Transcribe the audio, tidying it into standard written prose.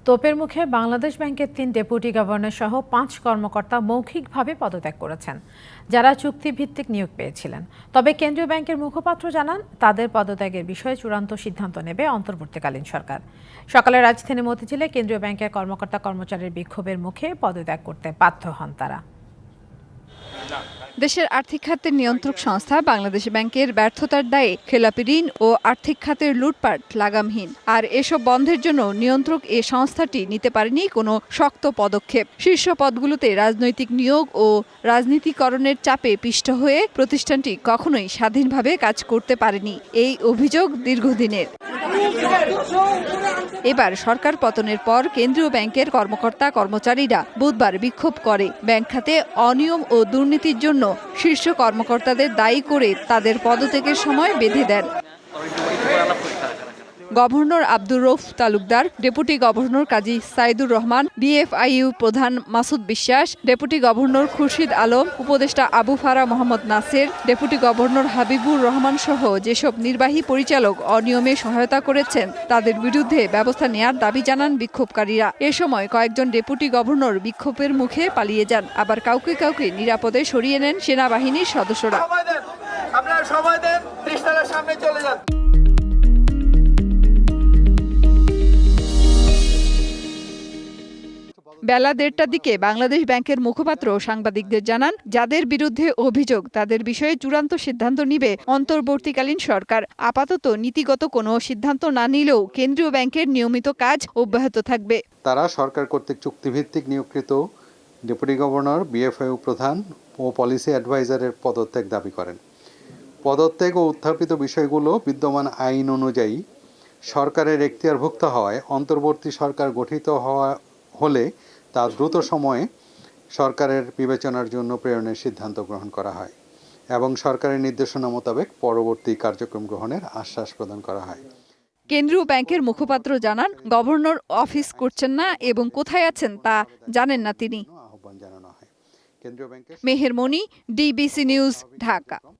তোপের মুখে বাংলাদেশ ব্যাংকের ৩ ডেপুটি গভর্নর সহ ৫ কর্মকর্তা মৌখিকভাবে পদত্যাগ করেছেন, যারা চুক্তিভিত্তিক নিয়োগ পেয়েছিলেন। তবে কেন্দ্রীয় ব্যাংকের মুখপাত্র জানান, তাদের পদত্যাগের বিষয়ে চূড়ান্ত সিদ্ধান্ত নেবে অন্তর্বর্তীকালীন সরকার। সকালে রাজধানী মতিঝিলে কেন্দ্রীয় ব্যাংকের কর্মকর্তা কর্মচারীর বিক্ষোভের মুখে পদত্যাগ করতে বাধ্য হন তারা। দেশের আর্থিক খাতের নিয়ন্ত্রক সংস্থা বাংলাদেশ ব্যাংকের ব্যর্থতার দায়ে খেলাপি ঋণ ও আর্থিক খাতের লুটপাট লাগামহীন। আর এসব বন্ধের জন্য নিয়ন্ত্রক এ সংস্থাটি নিতে পারেনি কোনো শক্ত পদক্ষেপ। শীর্ষ পদগুলোতে রাজনৈতিক নিয়োগ ও রাজনীতিকরণের চাপে পিষ্ট হয়ে প্রতিষ্ঠানটি কখনোই স্বাধীনভাবে কাজ করতে পারেনি, এই অভিযোগ দীর্ঘদিনের। এবার সরকার পতনের পর কেন্দ্রীয় ব্যাংকের কর্মকর্তা কর্মচারীরা বুধবার বিক্ষোভ করে ব্যাংক খাতে অনিয়ম ও দুর্নীতির জন্য শীর্ষ কর্মকর্তাদের দায়ী করে তাদের পদত্যাগের সময় বেঁধে দেন। Governor Abdur Rauf Talukdar, deputy governor Kazi Saidur Rahman, BFIU প্রধান মাসুদ বিশ্বাস, ডেপুটি গভর্নর খুরশিদ আলম, উপদেষ্টা আবু ফারা মোহাম্মদ নাসের, ডেপুটি গভর্নর হাবিবুর রহমান সহ যেসব নির্বাহী পরিচালক অনিয়মে সহায়তা করেছেন তাদের বিরুদ্ধে ব্যবস্থা নেয়ার দাবি জানান বিক্ষোভকারীরা। এ সময় কয়েকজন ডেপুটি গভর্নর বিক্ষোভের মুখে পালিয়ে যান, আবার কাউকে কাউকে নিরাপদে সরিয়ে নেন সেনাবাহিনীর সদস্যরা। বেলা ১:৩০টার দিকে বাংলাদেশ ব্যাংকের মুখপাত্র সাংবাদিকদের জানান, যাদের বিরুদ্ধে অভিযোগ তাদের বিষয়ে চূড়ান্ত সিদ্ধান্ত নিবে অন্তর্বর্তীকালীন সরকার। আপাতত নীতিগত কোনো সিদ্ধান্ত না নিলেও কেন্দ্রীয় ব্যাংকের নিয়মিত কাজ অব্যাহত থাকবে। তারা সরকার কর্তৃক চুক্তিভিত্তিক নিয়োগকৃত ডেপুটি গভর্নর, বিএফআইইউ প্রধান ও পলিসি অ্যাডভাইজারের পদত্যাগ দাবি করেন। পদত্যাগ ও উত্থাপিত বিষয়গুলো বিদ্যমান আইন অনুযায়ী সরকারের এখতিয়ারভুক্ত হওয়ায় অন্তর্বর্তী সরকার গঠিত হলে তা দ্রুত সময়ে সরকারের বিবেচনার জন্য প্রেরণের সিদ্ধান্ত গ্রহণ করা হয় এবং সরকারের নির্দেশনা মোতাবেক পরবর্তী কার্যক্রম গ্রহণের আশ্বাস প্রদান করা হয়। কেন্দ্রীয় ব্যাংকের মুখপাত্র জানান, গভর্নর অফিস করছেন না এবং কোথায় আছেন তা জানেন না তিনি। আহ্বান জানানো হয়। কেন্দ্রীয় ব্যাংকের মেহের মনি, ডিবিসি নিউজ, ঢাকা।